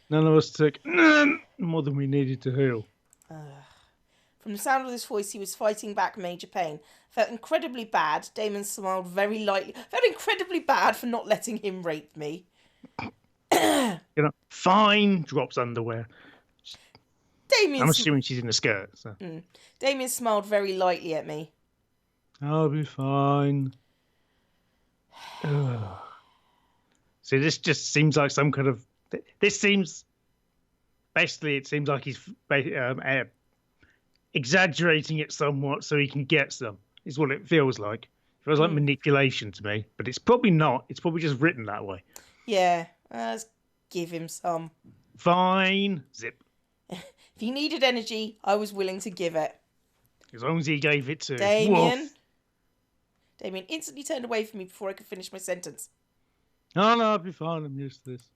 None of us took more than we needed to heal. From the sound of his voice, he was fighting back major pain. Felt incredibly bad. Damon smiled very lightly. Felt incredibly bad for not letting him rape me. Fine. Drops underwear. I'm assuming she's in a skirt. So. Damien smiled very lightly at me. I'll be fine. So this just seems like some kind of... This seems... Basically, it seems like he's exaggerating it somewhat so he can get some, is what it feels like. It feels like manipulation to me, but it's probably not. It's probably just written that way. Yeah, let's give him some. Fine. Zip. If he needed energy, I was willing to give it. As long as he gave it to Damien. Wolf. Damien instantly turned away from me before I could finish my sentence. Oh, no, I'll be fine. I'm used to this.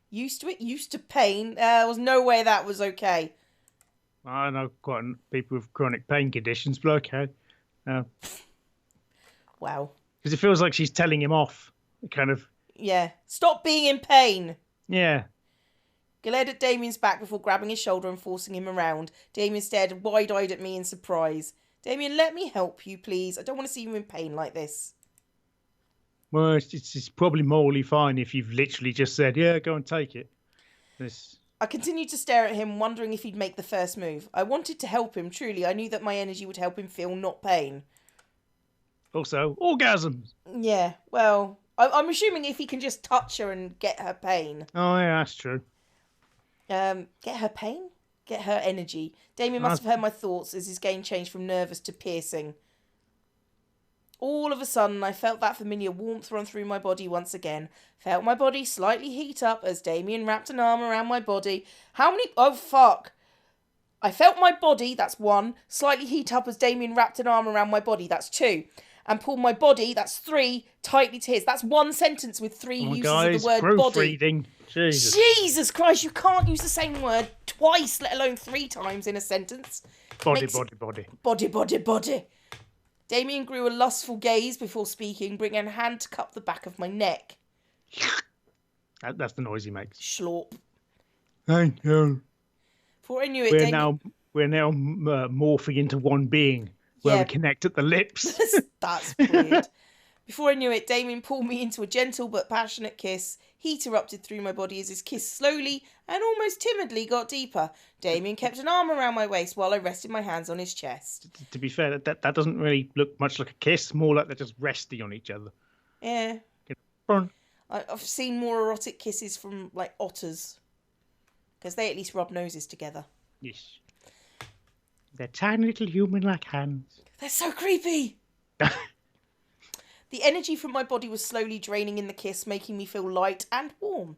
Used to it? Used to pain? There was no way that was okay. I know quite people with chronic pain conditions, but okay. Wow. Because it feels like she's telling him off. Kind of. Yeah. Stop being in pain. Yeah. Glared at Damien's back before grabbing his shoulder and forcing him around. Damien stared wide-eyed at me in surprise. Damien, let me help you, please. I don't want to see you in pain like this. Well, it's probably morally fine if you've literally just said, yeah, go and take it. I continued to stare at him, wondering if he'd make the first move. I wanted to help him, truly. I knew that my energy would help him feel not pain. Also, orgasms. Yeah, well, I'm assuming if he can just touch her and get her pain. Oh, yeah, that's true. Get her pain? Get her energy. Damien must have heard my thoughts as his gaze changed from nervous to piercing. All of a sudden, I felt that familiar warmth run through my body once again. Felt my body slightly heat up as Damien wrapped an arm around my body. How many... Oh, fuck. I felt my body, that's 1, slightly heat up as Damien wrapped an arm around my body, that's 2. And pulled my body, that's 3, tightly to his. That's 1 sentence with 3 uses of the word body. Reading. Jesus Christ, you can't use the same word twice, let alone 3 times in a sentence. Body. Body. Damien grew a lustful gaze before speaking, bringing a hand to cup the back of my neck. That's the noise he makes. Schlorp. Thank you. Before I knew it, we're now morphing into one being where we connect at the lips. That's weird. Before I knew it, Damien pulled me into a gentle but passionate kiss. Heat erupted through my body as his kiss slowly and almost timidly got deeper. Damien kept an arm around my waist while I rested my hands on his chest. To be fair, that doesn't really look much like a kiss, more like they're just resting on each other. Yeah. I've seen more erotic kisses from, like, otters. Because they at least rub noses together. Yes. They're tiny little human-like hands. They're so creepy! The energy from my body was slowly draining in the kiss, making me feel light and warm.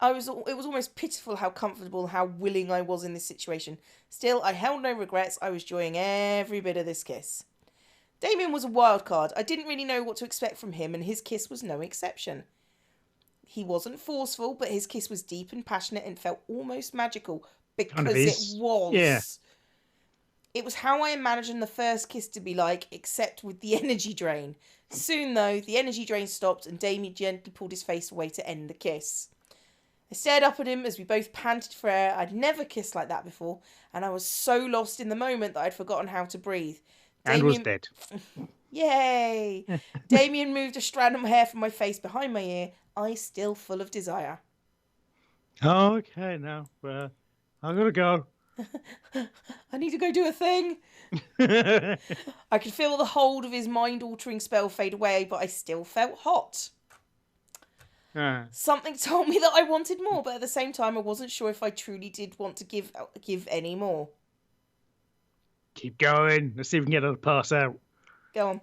It was almost pitiful how comfortable, how willing I was in this situation. Still, I held no regrets. I was enjoying every bit of this kiss. Damien was a wild card. I didn't really know what to expect from him, and his kiss was no exception. He wasn't forceful, but his kiss was deep and passionate and felt almost magical because it was. Yeah. It was how I imagined the first kiss to be like, except with the energy drain. Soon, though, the energy drain stopped and Damien gently pulled his face away to end the kiss. I stared up at him as we both panted for air. I'd never kissed like that before, and I was so lost in the moment that I'd forgotten how to breathe. And was dead. Yay! Damien moved a strand of my hair from my face behind my ear, eyes still full of desire. Okay, now, I'm going to go. I need to go do a thing. I could feel the hold of his mind-altering spell fade away, but I still felt hot. Something told me that I wanted more, but at the same time I wasn't sure if I truly did want to give any more. Keep going. Let's see if we can get her to pass out. Go on.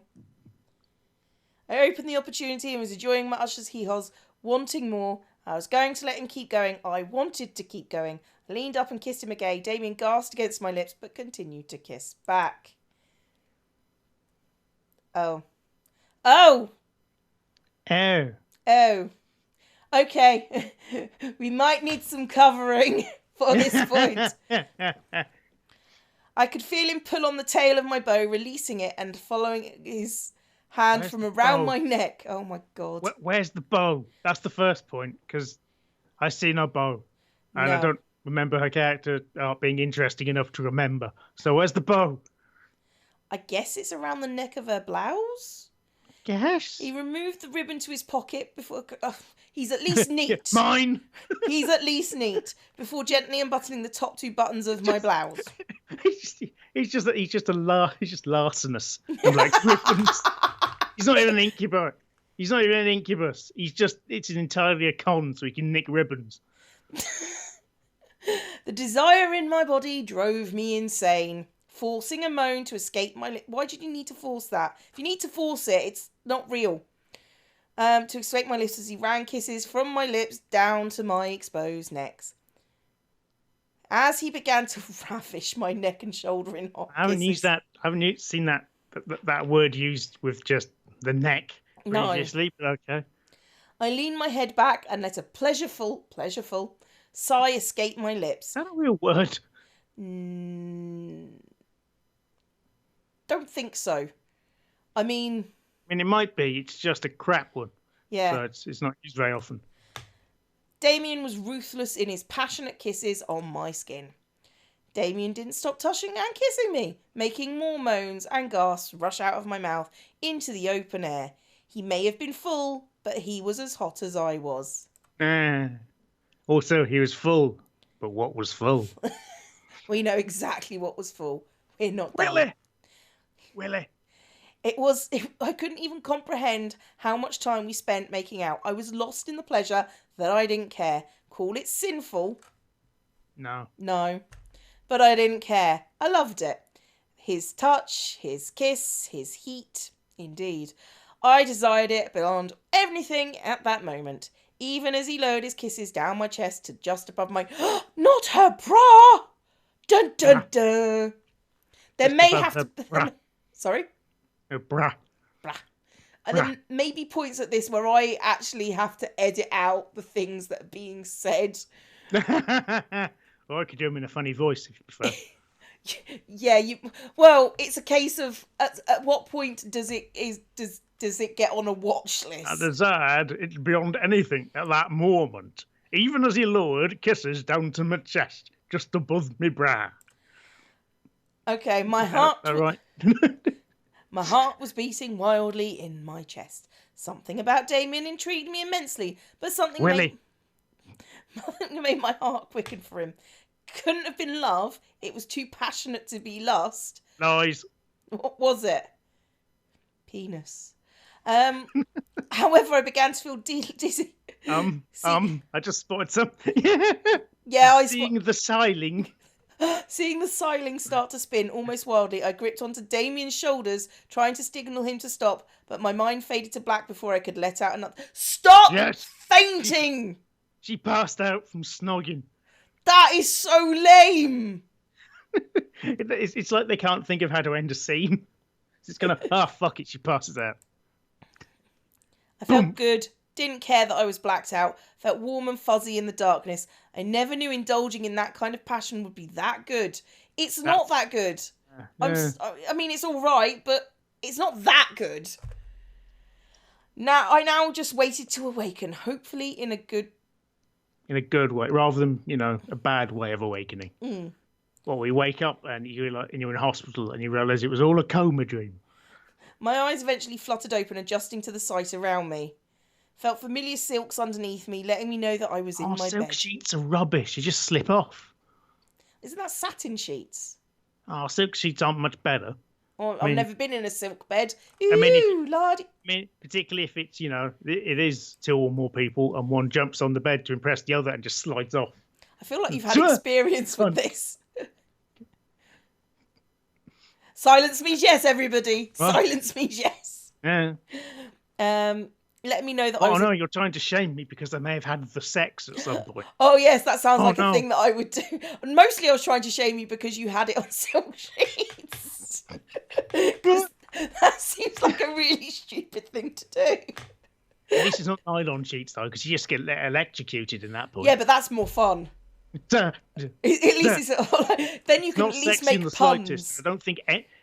I opened the opportunity and was enjoying my usher's hee-haws, wanting more. I was going to let him keep going. I wanted to keep going. I leaned up and kissed him again. Damien gasped against my lips, but continued to kiss back. Oh. Okay. We might need some covering for this point. I could feel him pull on the tail of my bow, releasing it and following his hand from around my neck. Oh my God. Where's the bow? That's the first point, because I see no bow. and I No. don't remember her character being interesting enough to remember. So where's the bow? I guess it's around the neck of her blouse. Yes. He removed the ribbon to his pocket before... he's at least neat. Mine. He's at least neat before gently unbuttoning the top 2 buttons of my blouse. He's just larcenous and like ribbons. He's not even an incubator. He's not even an incubus. It's entirely a con so he can nick ribbons. The desire in my body drove me insane, forcing a moan to escape my lips. Why did you need to force that? If you need to force it, it's not real. To escape my lips as he ran kisses from my lips down to my exposed necks. As he began to ravish my neck and shoulder in hot kisses. Haven't you seen that word used with just the neck previously? No. But okay. I leaned my head back and let a pleasureful sigh escape my lips. Is that a real word? Don't think so. I mean, it might be. It's just a crap one. Yeah. So it's not used very often. Damien was ruthless in his passionate kisses on my skin. Damien didn't stop touching and kissing me, making more moans and gasps rush out of my mouth into the open air. He may have been full, but he was as hot as I was. Also, he was full, but what was full? We know exactly what was full. We're not done. Willie. I couldn't even comprehend how much time we spent making out. I was lost in the pleasure that I didn't care. Call it sinful. No. But I didn't care. I loved it. His touch, his kiss, his heat. Indeed. I desired it beyond anything at that moment. Even as he lowered his kisses down my chest to just above my... Not her bra! Dun dun dun! There may have to... Sorry? Brah. And there may be points at this where I actually have to edit out the things that are being said. Or I could do them in a funny voice if you prefer. Yeah, well, it's a case of at what point does it get on a watch list? I desired it beyond anything at that moment, even as he lowered kisses down to my chest, just above me bra. Okay, my heart... All right. My heart was beating wildly in my chest. Something about Damien intrigued me immensely, but something made my heart quicken for him. Couldn't have been love. It was too passionate to be lust. Lies. What was it? Penis. However, I began to feel dizzy. I just spotted something. Yeah, Seeing the siling. Seeing the siling start to spin almost wildly, I gripped onto Damien's shoulders, trying to signal him to stop, but my mind faded to black before I could let out another... Stop fainting! She passed out from snogging. That is so lame! It's like they can't think of how to end a scene. It's gonna, fuck it, she passes out. I felt good. Didn't care that I was blacked out. Felt warm and fuzzy in the darkness. I never knew indulging in that kind of passion would be that good. It's not that good. I mean, it's all right, but it's not that good. I just waited to awaken, hopefully in a good way, rather than a bad way of awakening. Well, we wake up and you're in hospital and you realise it was all a coma dream. My eyes eventually fluttered open, adjusting to the sight around me. Felt familiar silks underneath me, letting me know that I was in my bed. Silk sheets are rubbish. You just slip off. Isn't that satin sheets? Oh, silk sheets aren't much better. Oh, I've never been in a silk bed. Lardy. Particularly if it's, it is 2 or more people and one jumps on the bed to impress the other and just slides off. I feel like you've had experience with this. Silence means yes, everybody. What? Silence means yes. Yeah. Let me know that no, you're trying to shame me because I may have had the sex at some point. Oh, yes, that sounds like a thing that I would do. And mostly I was trying to shame you because you had it on silk sheets. That seems like a really stupid thing to do. At least it's not nylon sheets, though, because you just get electrocuted in that point. Yeah, but that's more fun. At least it's... Then you can at least make puns. Slightest. I don't think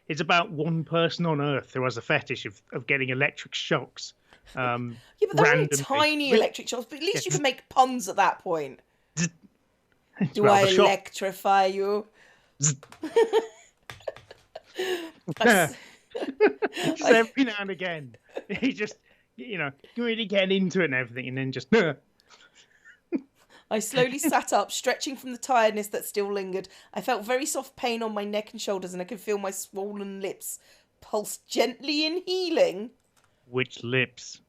it's about one person on Earth who has a fetish of getting electric shocks. Yeah, but they're only tiny electric shocks. But at least you can make puns at that point. Do I rather shock. electrify you? Just every now and again, he just, really get into it and everything, and then just. I slowly sat up, stretching from the tiredness that still lingered. I felt very soft pain on my neck and shoulders, and I could feel my swollen lips pulse gently in healing. Which lips?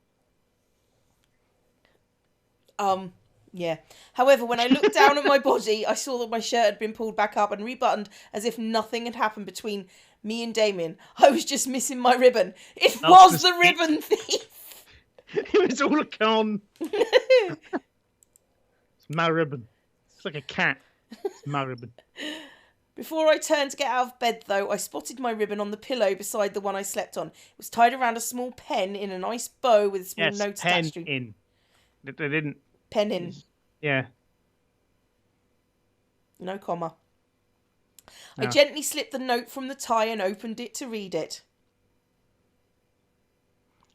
Yeah. However, when I looked down at my body, I saw that my shirt had been pulled back up and rebuttoned as if nothing had happened between me and Damien. I was just missing my ribbon. It was the ribbon thief. It was all a con. It's my ribbon. It's like a cat. It's my ribbon. Before I turned to get out of bed, though, I spotted my ribbon on the pillow beside the one I slept on. It was tied around a small pen in a nice bow with a small note attached to it. In. They didn't. Pen in. Yeah. No comma. No. I gently slipped the note from the tie and opened it to read it.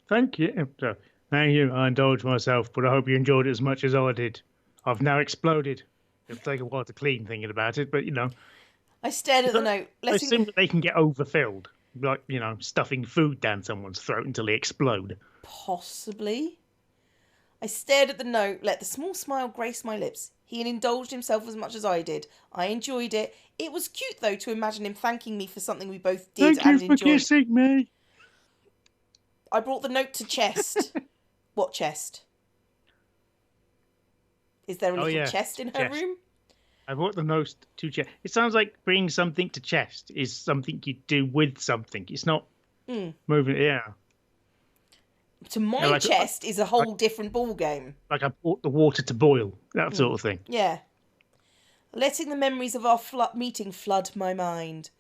Thank you. Thank you. I indulged myself, but I hope you enjoyed it as much as I did. I've now exploded. It'll take a while to clean thinking about it, but I stared at the note. I assume that they can get overfilled. Like, stuffing food down someone's throat until they explode. Possibly. I stared at the note, let the small smile grace my lips. He had indulged himself as much as I did. I enjoyed it. It was cute, though, to imagine him thanking me for something we both did and enjoyed. Thank you for kissing me. I brought the note to chest. What chest? Is there a little chest in her room? I brought the note to chest. It sounds like bringing something to chest is something you do with something. It's not moving. Yeah. To my chest is a whole different ball game. Like I brought the water to boil, that sort of thing. Yeah. Letting the memories of our meeting flood my mind.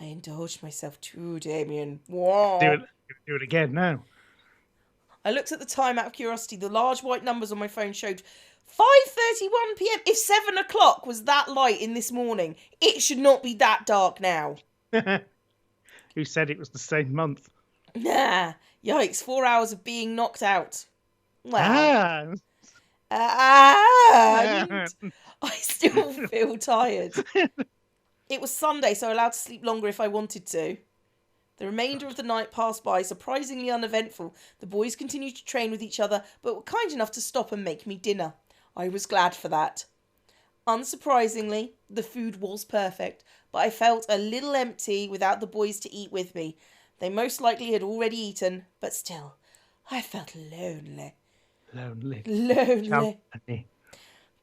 I indulged myself too, Damien. Whoa. Do it again now. I looked at the time out of curiosity. The large white numbers on my phone showed 5:31 p.m. If 7 o'clock was that light in this morning, it should not be that dark now. Who said it was the same month? Nah. Yikes, 4 hours of being knocked out. Wow. I still feel tired. It was Sunday, so I was allowed to sleep longer if I wanted to. The remainder of the night passed by, surprisingly uneventful. The boys continued to train with each other, but were kind enough to stop and make me dinner. I was glad for that. Unsurprisingly, the food was perfect, but I felt a little empty without the boys to eat with me. They most likely had already eaten, but still, I felt lonely. Lonely.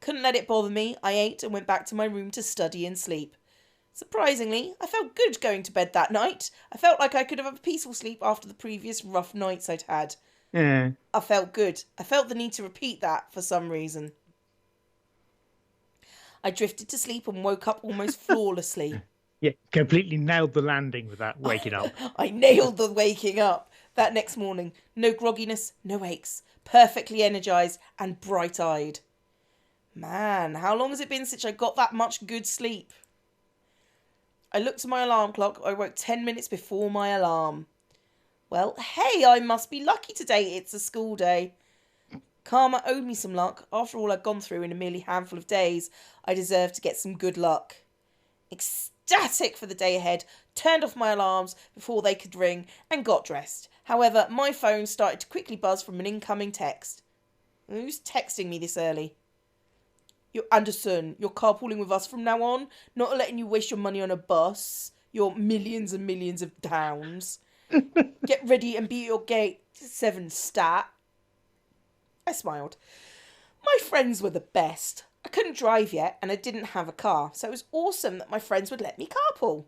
Couldn't let it bother me. I ate and went back to my room to study and sleep. Surprisingly, I felt good going to bed that night. I felt like I could have a peaceful sleep after the previous rough nights I'd had. Yeah. I felt good. I felt the need to repeat that for some reason. I drifted to sleep and woke up almost flawlessly. Yeah, completely nailed the landing with that waking up. I nailed the waking up. That next morning, no grogginess, no aches, perfectly energised and bright-eyed. Man, how long has it been since I got that much good sleep? I looked at my alarm clock. I woke 10 minutes before my alarm. Well, hey, I must be lucky today. It's a school day. Karma owed me some luck. After all I'd gone through in a merely handful of days, I deserved to get some good luck. Ecstatic for the day ahead, turned off my alarms before they could ring and got dressed. However, my phone started to quickly buzz from an incoming text. Who's texting me this early? You're Anderson, you're carpooling with us from now on, not letting you waste your money on a bus, your millions and millions of pounds. Get ready and be at your gate, 7 stat. I smiled. My friends were the best. I couldn't drive yet and I didn't have a car, so it was awesome that my friends would let me carpool.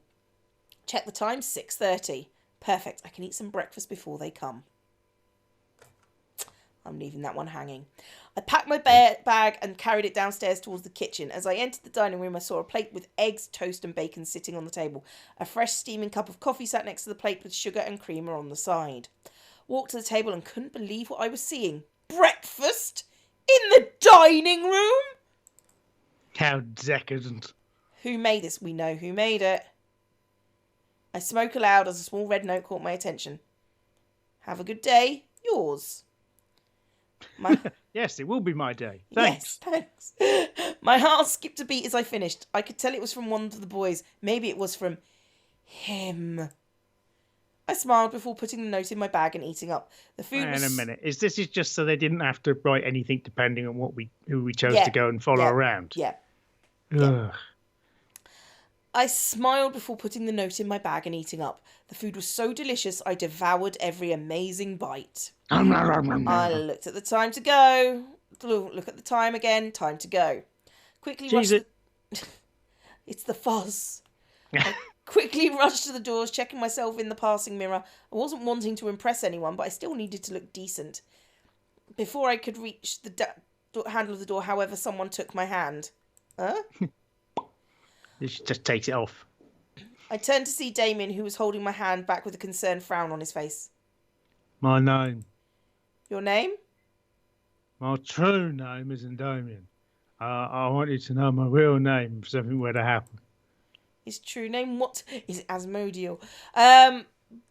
Check the time, 6:30. Perfect, I can eat some breakfast before they come. I'm leaving that one hanging. I packed my bag and carried it downstairs towards the kitchen. As I entered the dining room, I saw a plate with eggs, toast and bacon sitting on the table. A fresh steaming cup of coffee sat next to the plate with sugar and creamer on the side. Walked to the table and couldn't believe what I was seeing. Breakfast? In the dining room? How decadent. Who made this? We know who made it. I spoke aloud as a small red note caught my attention. Have a good day. Yours. Yes, it will be my day. Thanks. Yes, thanks. My heart skipped a beat as I finished. I could tell it was from one of the boys. Maybe it was from him. I smiled before putting the note in my bag and eating up. The food was... Wait a minute. This is just so they didn't have to write anything depending on who we chose to go and follow around? Yeah. Ugh. I smiled before putting the note in my bag and eating up. The food was so delicious, I devoured every amazing bite. I looked at the time to go. Look at the time again. Time to go. Quickly rushed... It's the fuzz. I quickly rushed to the doors, checking myself in the passing mirror. I wasn't wanting to impress anyone, but I still needed to look decent. Before I could reach the handle of the door, however, someone took my hand. Huh? She just takes it off. I turned to see Damien, who was holding my hand back with a concerned frown on his face. My name. Your name? My true name isn't Damien. I want you to know my real name if something were to happen. His true name? What? Is it Asmodeal?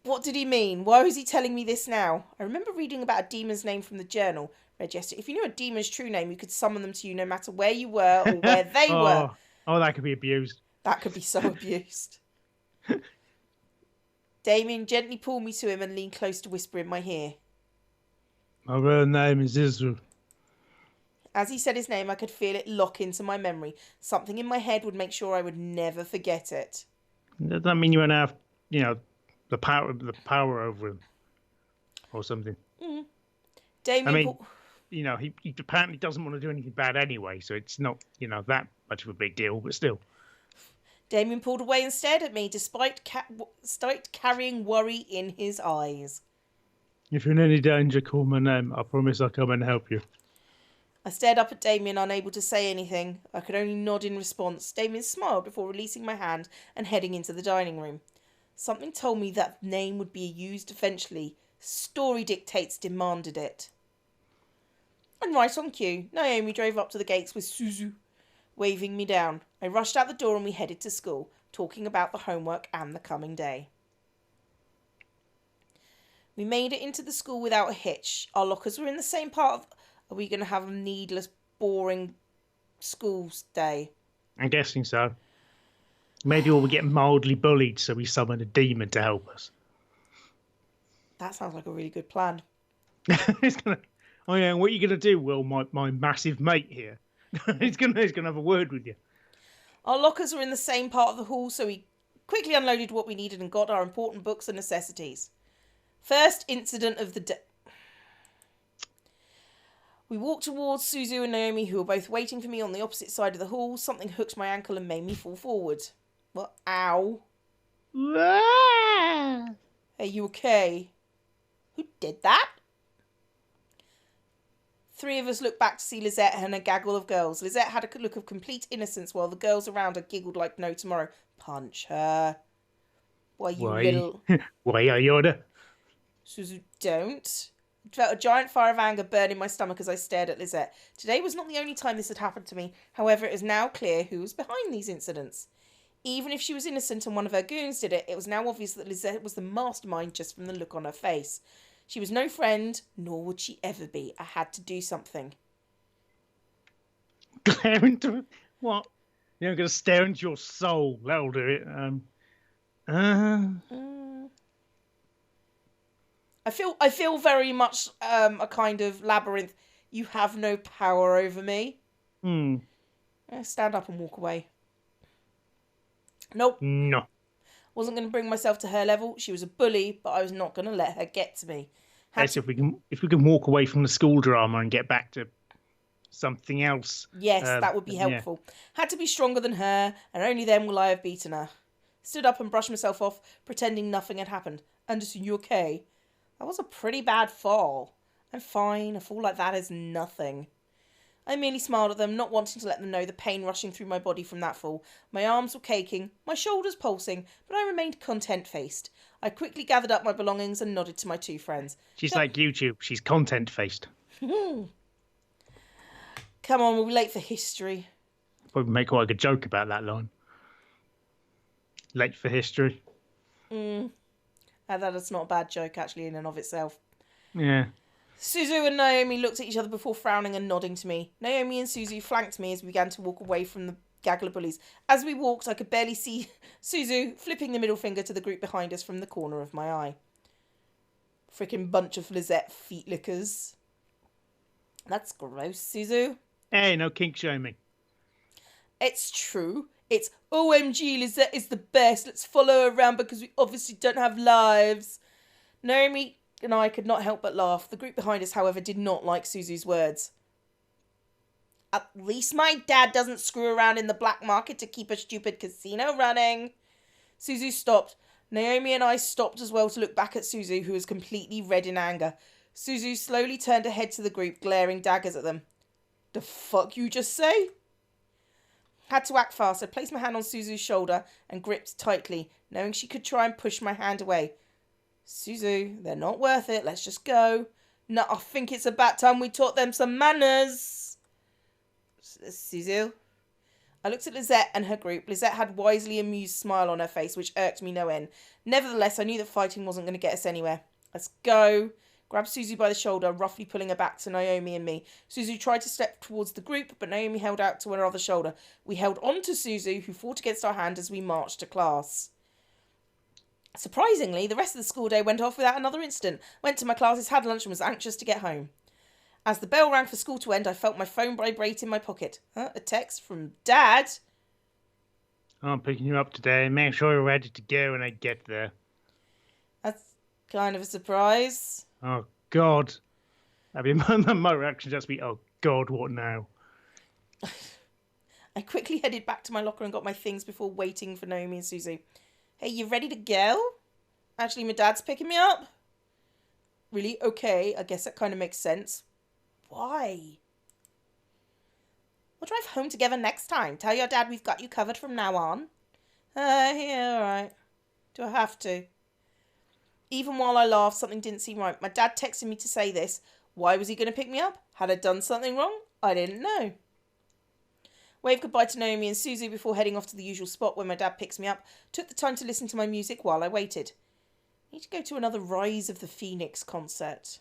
What did he mean? Why was he telling me this now? I remember reading about a demon's name from the journal. Read yesterday. If you knew a demon's true name, you could summon them to you no matter where you were or where they were. Oh, that could be abused. That could be so abused. Damien gently pulled me to him and leaned close to whisper in my ear. My real name is Israel. As he said his name, I could feel it lock into my memory. Something in my head would make sure I would never forget it. Does that mean you won't have, the power over him or something? Mm. Damien, he apparently doesn't want to do anything bad anyway, so it's not, that much of a big deal, but still. Damien pulled away and stared at me, despite carrying worry in his eyes. If you're in any danger, call my name. I promise I'll come and help you. I stared up at Damien, unable to say anything. I could only nod in response. Damien smiled before releasing my hand and heading into the dining room. Something told me that name would be used eventually. Story dictates demanded it. And right on cue, Naomi drove up to the gates with Suzu, waving me down. I rushed out the door and we headed to school, talking about the homework and the coming day. We made it into the school without a hitch. Our lockers were in the same part of... Are we going to have a needless, boring school day? I'm guessing so. Maybe we'll get mildly bullied, so we summon a demon to help us. That sounds like a really good plan. Oh yeah, what are you going to do? Well, my massive mate here. he's gonna have a word with you. Our lockers were in the same part of the hall, so we quickly unloaded what we needed and got our important books and necessities. First incident of the day. We walked towards Suzu and Naomi, who were both waiting for me on the opposite side of the hall. Something hooked my ankle and made me fall forward. What? Ow. Are you okay? Who did that? Three of us looked back to see Lizette and a gaggle of girls. Lizette had a look of complete innocence while the girls around her giggled like no tomorrow. Punch her. Why, little... Why are you order? Suzu, don't. I felt a giant fire of anger burn in my stomach as I stared at Lizette. Today was not the only time this had happened to me. However, it is now clear who was behind these incidents. Even if she was innocent and one of her goons did it, it was now obvious that Lizette was the mastermind just from the look on her face. She was no friend, nor would she ever be. I had to do something. Glare into... What? You're going to stare into your soul. That'll do it. I feel very much a kind of labyrinth. You have no power over me. Stand up and walk away. Nope. No. Wasn't going to bring myself to her level. She was a bully, but I was not going to let her get to me. Yes, if we can walk away from the school drama and get back to something else. Yes, that would be helpful. Yeah. Had to be stronger than her, and only then will I have beaten her. Stood up and brushed myself off, pretending nothing had happened. Anderson, you okay? That was a pretty bad fall. I'm fine. A fall like that is nothing. I merely smiled at them, not wanting to let them know the pain rushing through my body from that fall. My arms were caking, my shoulders pulsing, but I remained content-faced. I quickly gathered up my belongings and nodded to my two friends. She's like YouTube. She's content-faced. Come on, we'll be late for history. Probably make quite a good joke about that line. Late for history. That's not a bad joke, actually, in and of itself. Yeah. Suzu and Naomi looked at each other before frowning and nodding to me. Naomi and Suzu flanked me as we began to walk away from the gaggle of bullies. As we walked, I could barely see Suzu flipping the middle finger to the group behind us from the corner of my eye. Frickin' bunch of Lizette feet lickers. That's gross, Suzu. Hey, no kink shaming. It's true. It's OMG, Lizette is the best. Let's follow her around because we obviously don't have lives. Naomi and I could not help but laugh. The group behind us, however, did not like Suzu's words. At least my dad doesn't screw around in the black market to keep a stupid casino running. Suzu stopped. Naomi and I stopped as well to look back at Suzu, who was completely red in anger. Suzu slowly turned her head to the group, glaring daggers at them. The fuck you just say? Had to act fast. I placed my hand on Suzu's shoulder and gripped tightly, knowing she could try and push my hand away. Suzu, they're not worth it. Let's just go. No, I think it's about time we taught them some manners. Suzu. I looked at Lizette and her group. Lizette had a wisely amused smile on her face, which irked me no end. Nevertheless, I knew that fighting wasn't going to get us anywhere. Let's go. Grabbed Suzu by the shoulder, roughly pulling her back to Naomi and me. Suzu tried to step towards the group, but Naomi held out to her other shoulder. We held on to Suzu, who fought against our hand as we marched to class. Surprisingly, the rest of the school day went off without another incident. Went to my classes, had lunch, and was anxious to get home. As the bell rang for school to end, I felt my phone vibrate in my pocket. A text from Dad. I'm picking you up today. Make sure you're ready to go when I get there. That's kind of a surprise. Oh, God. I mean, my reaction just be, oh, God, what now? I quickly headed back to my locker and got my things before waiting for Naomi and Suzu. Hey, you ready to go? Actually, my dad's picking me up. Really? Okay, I guess that kind of makes sense. Why? We'll drive home together next time. Tell your dad we've got you covered from now on. Yeah, alright. Do I have to? Even while I laughed, something didn't seem right. My dad texted me to say this. Why was he going to pick me up? Had I done something wrong? I didn't know. Waved goodbye to Naomi and Suzu before heading off to the usual spot where my dad picks me up. Took the time to listen to my music while I waited. Need to go to another Rise of the Phoenix concert.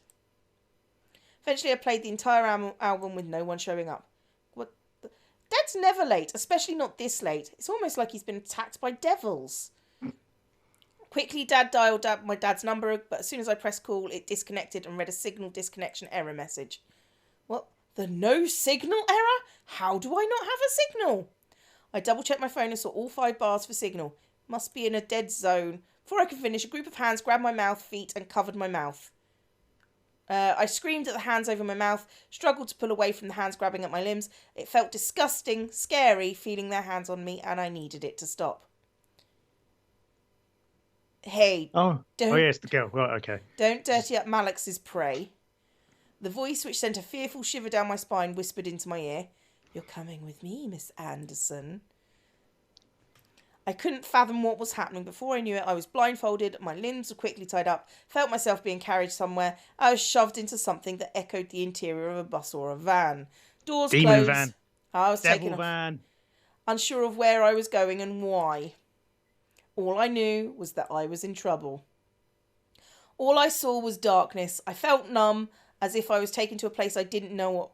Eventually I played the entire album with no one showing up. What? Dad's never late, especially not this late. It's almost like he's been attacked by devils. Quickly, Dad dialed up my dad's number, but as soon as I pressed call, it disconnected and read a signal disconnection error message. What? The no signal error? How do I not have a signal? I double-checked my phone and saw all 5 bars for signal. Must be in a dead zone. Before I could finish, a group of hands grabbed my mouth, feet, and covered my mouth. I screamed at the hands over my mouth, struggled to pull away from the hands grabbing at my limbs. It felt disgusting, scary, feeling their hands on me, and I needed it to stop. Hey. Oh yes, the girl. Right, okay. Don't dirty up Malex's prey. The voice, which sent a fearful shiver down my spine, whispered into my ear, "You're coming with me, Miss Anderson." I couldn't fathom what was happening. Before I knew it, I was blindfolded, my limbs were quickly tied up, felt myself being carried somewhere. I was shoved into something that echoed the interior of a bus or a van. Doors Demon closed. van. I was taken Devil van. unsure of where I was going and why. All I knew was that I was in trouble. All I saw was darkness. I felt numb, as if I was taken to a place I didn't know of.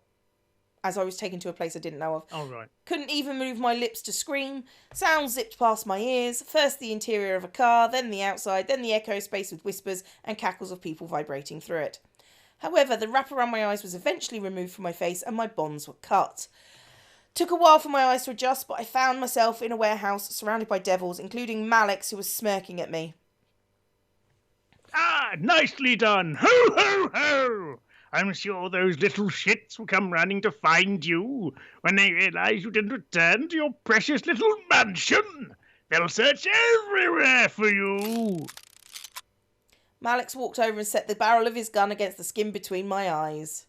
Oh, right. Couldn't even move my lips to scream. Sounds zipped past my ears. First the interior of a car, then the outside, then the echo space with whispers and cackles of people vibrating through it. However, the wrap around my eyes was eventually removed from my face and my bonds were cut. Took a while for my eyes to adjust, but I found myself in a warehouse surrounded by devils, including Malex, who was smirking at me. Ah, nicely done. Ho, ho, ho. I'm sure those little shits will come running to find you when they realise you didn't return to your precious little mansion. They'll search everywhere for you. Malex walked over and set the barrel of his gun against the skin between my eyes.